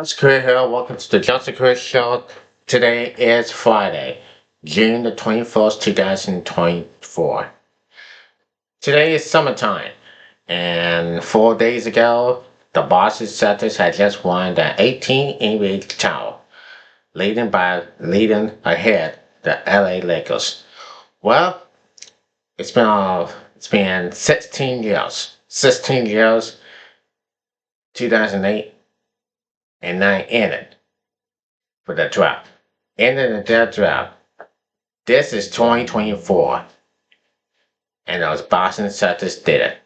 It's Chris here. Welcome to the Johnson Chris Show. Today is Friday, June the 21st, 2024. Today is summertime, and 4 days ago, the Boston Celtics had just won the 18 NBA title, leading ahead the LA Lakers. Well, it's been 16 years, 2008, and 9 ended for the draft. Ended the draft. This is 2024, and those Boston Celtics did it.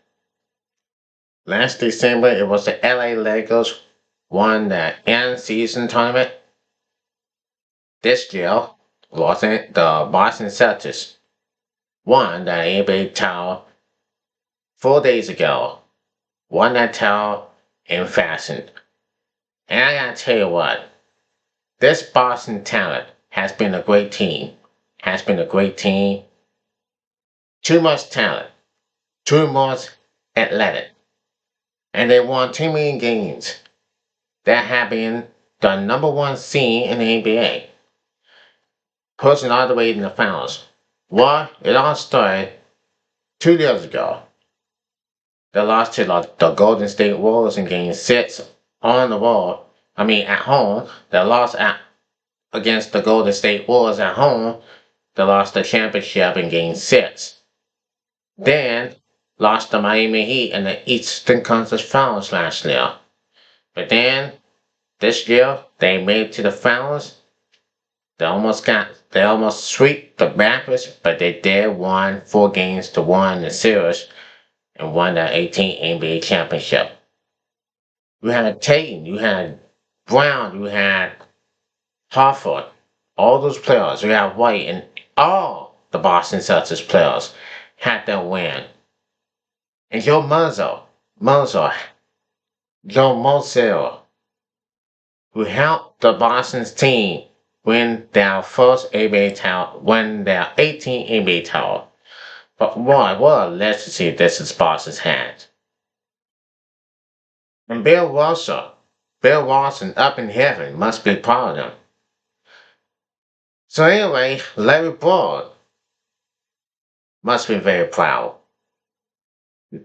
Last December, it was the LA Lakers won the end season tournament. This year, the Boston Celtics won the NBA title 4 days ago. Won that title in fashion. And I gotta tell you what, this Boston talent has been a great team. Too much talent. Too much athletic. And they won too many games that have been the number one seed in the NBA. Pushing all the way in the finals. Well, it all started 2 years ago. They lost to the Golden State Warriors in Game 6 on the road. At home. They lost against the Golden State Warriors at home. They lost the championship in Game 6. Then lost to Miami Heat in the Eastern Conference Finals last year. But then this year they made it to the finals. They almost swept the Raptors, but they did won 4 games to 1 in the series and won the 18 NBA championship. You had Tatum, you had Brown, you had Harford, all those players. You had White, and all the Boston Celtics players had that win. And Joe Mazzulla, who helped the Boston's team win their first NBA title, win their 18th NBA title. But what a legacy this is Boston's had. And Bill Russell up in heaven must be proud of them. So anyway, Larry Bird must be very proud.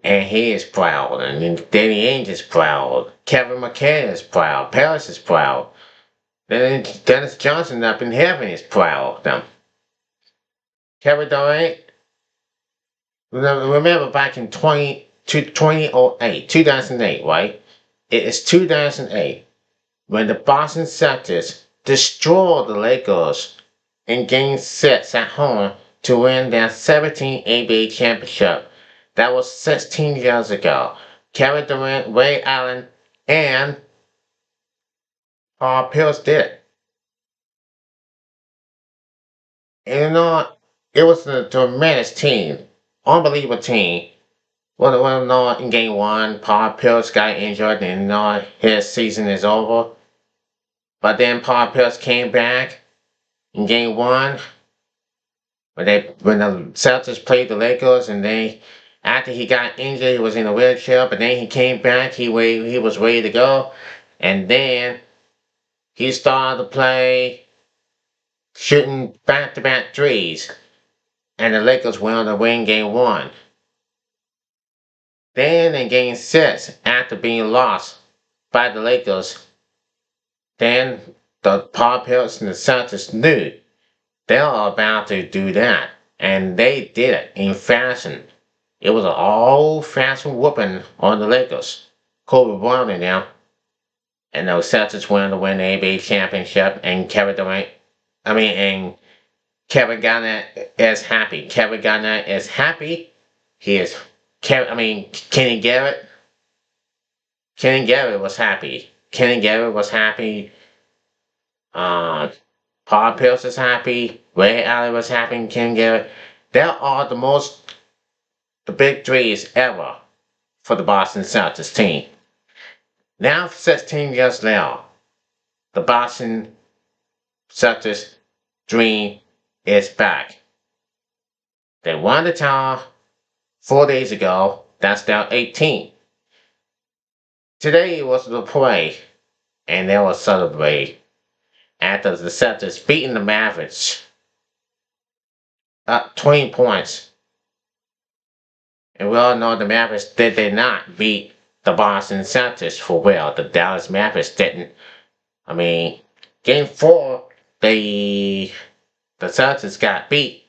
And he is proud, and Danny Ainge is proud, Kevin McHale is proud, Paris is proud, then Dennis Johnson up in heaven is proud of them. Kevin Durant, remember back in 2008, right? It is 2008 when the Boston Celtics destroyed the Lakers in Game 6 at home to win their 17th NBA championship. That was 16 years ago. Kevin Durant, Ray Allen, and Paul Pierce did it. And it was a tremendous team. Unbelievable team. Well, in Game 1, Paul Pierce got injured and his season is over. But then Paul Pierce came back in Game 1 when the Celtics played the Lakers, and after he got injured, he was in a wheelchair, but then he came back, he was ready to go, and then he started to play, shooting back-to-back threes, and the Lakers went on to win Game 1. Then in Game 6, after being lost by the Lakers, then the Paul Pierce and the Celtics knew they were about to do that, and they did it in fashion. It was an old-fashioned whooping on the Lakers. Kobe Bryant and them. And the Celtics went on to win the NBA championship, and Kevin Garnett is happy. Kevin Garnett is happy. Kenny Garrett. Kenny Garrett was happy. Paul Pierce is happy. Ray Allen was happy. And Kenny Garrett. They are the big threes ever for the Boston Celtics team. Now, 16 years later, the Boston Celtics dream is back. They won the title 4 days ago. That's their 18th. Today was the play and they will celebrate after the Celtics beating the Mavericks up 20 points. And we all know the Mavericks did not beat the Boston Celtics for real. The Dallas Mavericks didn't. I mean, game 4, the Celtics got beat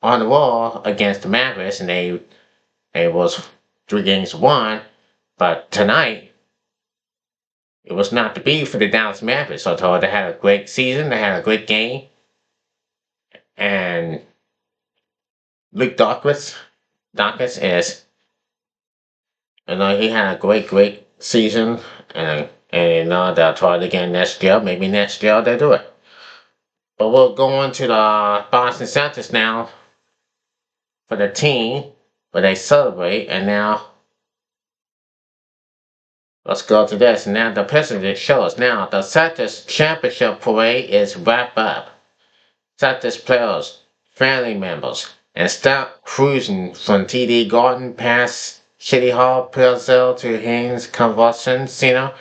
on the wall against the Mavericks, and it was 3-1. But tonight, it was not to be for the Dallas Mavericks. Although they had a great season, they had a great game, and Luke Dawkins is, he had a great season, and they'll try it again next year. Maybe next year they'll do it. But we'll go on to the Boston Celtics now for the team where they celebrate, and now let's go to this. Now the president shows. Now the Celtics championship parade is wrapped up. Celtics players, family members, and stop cruising from TD Garden past City Hall, Plaza to Haynes Convention Center,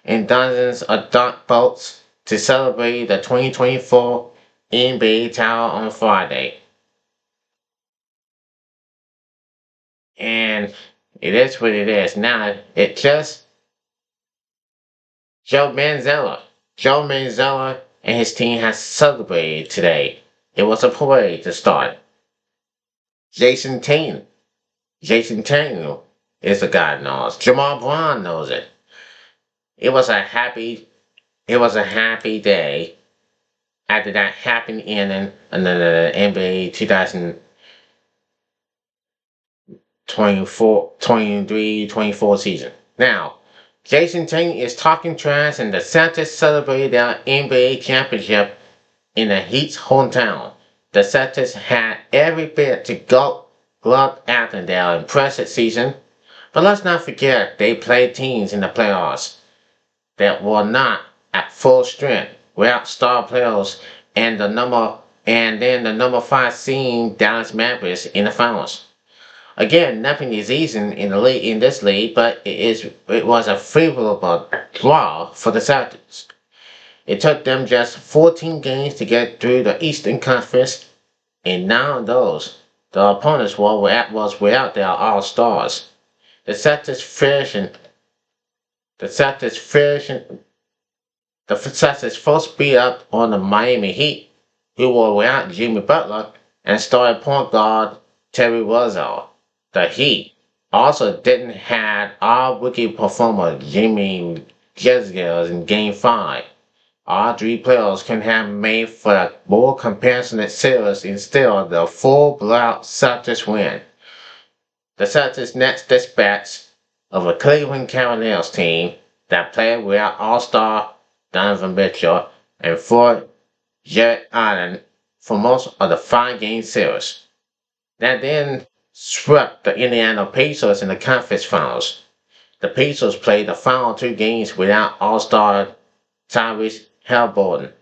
and dozens of dock boats to celebrate the 2024 NBA title on Friday. And it is what it is. Now, it just Joe Manziel and his team has celebrated today. It was a parade to start. Jason Tatum is the guy who knows. Jamal Brown knows it. It was a happy day after that happy ending in the NBA 2023-24 season. Now, Jason Tatum is talking trash, and the Celtics celebrated their NBA championship in the Heat's hometown. The Celtics had every bit to go up after their impressive season, but let's not forget they played teams in the playoffs that were not at full strength without star players and then the number 5 seed Dallas Mavericks in the finals. Again, nothing is easy in this league, but it was a favorable draw for the Celtics. It took them just 14 games to get through the Eastern Conference, and now the opponents was without their all-stars. The Celtics first beat up on the Miami Heat, who were without Jimmy Butler and started point guard Terry Rozier. The Heat also didn't have our rookie performer Jimmy Jezgels in Game 5. All 3 players can have made for a more compassionate series and still the full-blown Celtics win. The Celtics next dispatch of a Cleveland Cavaliers team that played without All-Star Donovan Mitchell and for Jarrett Allen for most of the 5-game series. That then swept the Indiana Pacers in the conference finals. The Pacers played the final 2 games without All-Star Tyrese Halliburton,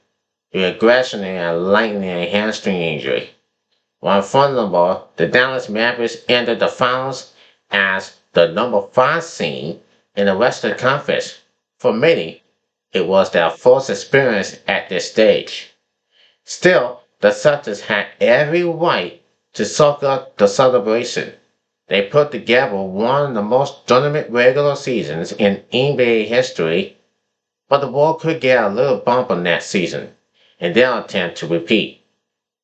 who aggressively and lightning a hamstring injury. While vulnerable, the Dallas Mavericks entered the finals as the number 5 seed in the Western Conference. For many, it was their first experience at this stage. Still, the Celtics had every right to soak up the celebration. They put together one of the most dominant regular seasons in NBA history, but the world could get a little bump on that season, and they'll attempt to repeat.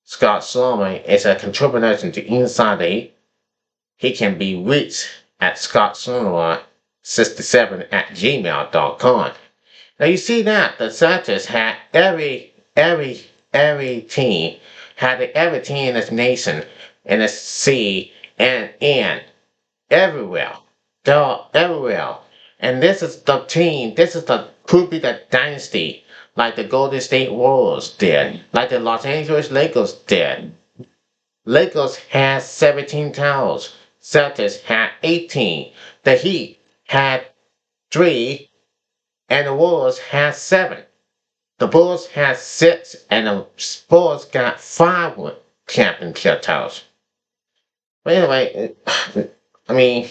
Scott Solomon is a contributor to Inside the Heat. He can be reached at scottsolomon67@gmail.com. Now you see that the Celtics had every team, every team in this nation, in the sea, and everywhere. They're everywhere. And this is the team, could be the dynasty, like the Golden State Warriors did, like the Los Angeles Lakers did. Lakers had 17 titles. Celtics had 18. The Heat had 3, and the Warriors had 7. The Bulls had 6, and the Spurs got 5 championship titles. But anyway, I mean,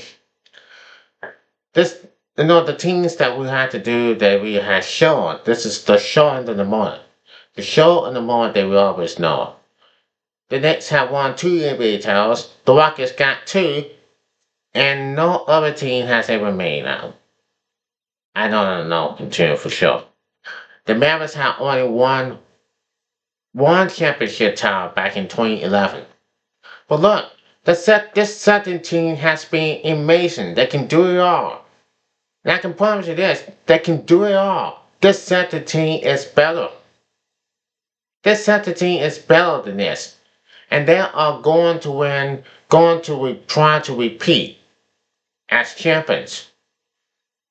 this the teams that we had to do that we had shown. This is the show in the morning. The show in the morning that we always know. The Knicks have won 2 NBA titles. The Rockets got 2, and no other team has ever made them. I don't know for sure. The Mavericks have only won one championship title back in 2011. But look, this Celtics team has been amazing. They can do it all. And I can promise you this, they can do it all. This Celtics team is better. This Celtics team is better than this. And they are going to win, try to repeat as champions.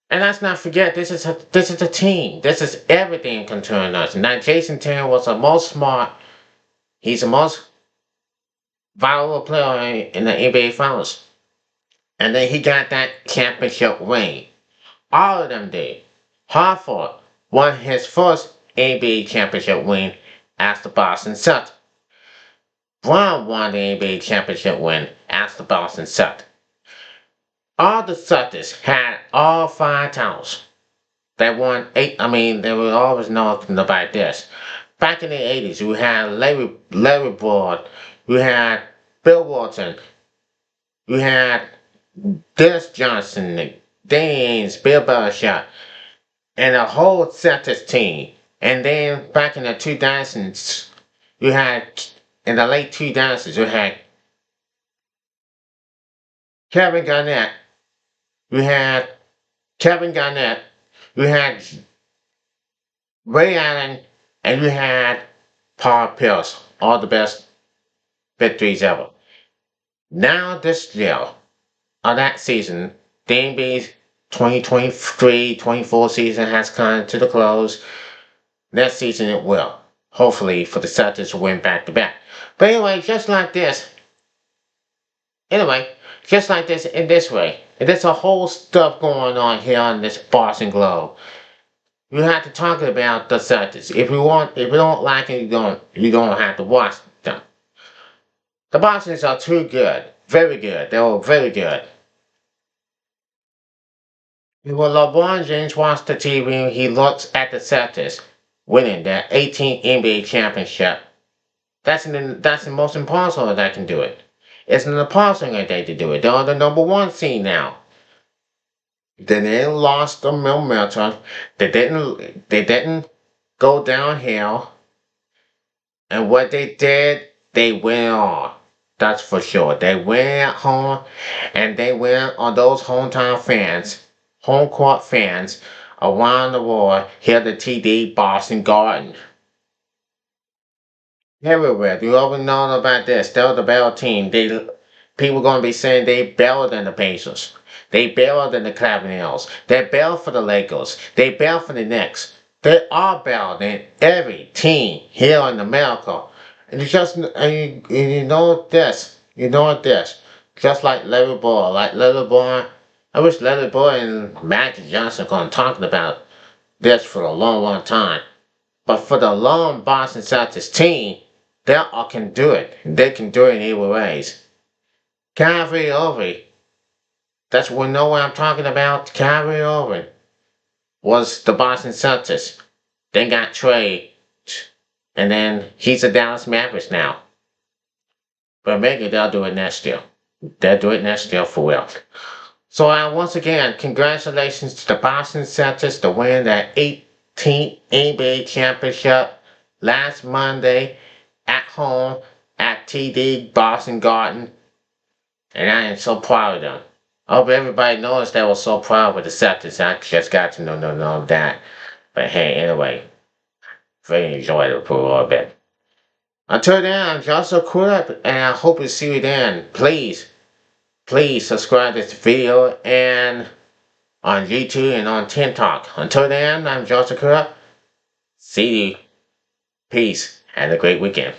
And let's not forget, this is a team. This is everything concerning us. Now, Jason Tatum was the most smart. He's the most valuable player in the NBA Finals. And then he got that championship ring. All of them did. Hartford won his first NBA championship win as the Boston Celtics. Brown won the NBA championship win as the Boston Celtics. All the Celtics had all 5 titles. They won 8. They were always known about this. Back in the 80s, we had Larry Bird, we had Bill Walton, we had Dennis Johnson, Danny Ainge, Bill Belichick, and the whole Celtics team. And then back in the 2000s, you had, in the late 2000s, you had Kevin Garnett, we had Ray Allen, and we had Paul Pierce, all the best victories ever. Now this year, or that season, the NBA's 2023-24 season has come to the close. Next season it will. Hopefully for the Celtics to win back-to-back. But anyway, just like this, in this way, and there's a whole stuff going on here on this Boston Globe. You have to talk about the Celtics. If you don't like it, you're gonna have to watch them. The Bostons are too good, very good. They were very good. When LeBron James watches the TV, he looks at the Celtics winning their 18th NBA championship. That's the most impossible that can do it. It's an impossible day to do it. They're the number 1 seed now. They lost the momentum. They didn't go downhill. And what they did, they went on. That's for sure. They win at home, and they win on those hometown fans, home court fans around the world here at the TD Boston Garden. Everywhere. You already know about this. They're the better team. People gonna be saying they better than the Pacers. They better than the Cavaliers. They're better for the Lakers. They better for the Knicks. They are better than every team here in America. And you know this. Just like Larry Bird. I wish Larry Bird and Magic Johnson gonna talking about this for a long, long time. But for the long Boston Celtics team, they all can do it. They can do it in either ways. Kyrie Irving. That's what I'm talking about. Kyrie Irving was the Boston Celtics. Then got traded. And then he's a Dallas Mavericks now. But maybe they'll do it next year. They'll do it next year for real. So once again, congratulations to the Boston Celtics to win their 18th NBA championship last Monday at home at TD Boston Garden. And I am so proud of them. I hope everybody knows they were so proud with the Celtics. I just got to know that. But hey, anyway, very enjoyable for a little bit. Until then, I'm Joshua Crudup, and I hope to see you then. Please subscribe to this video and on YouTube and on TikTok. Until then, I'm Joshua Crudup. See you. Peace. Have a great weekend.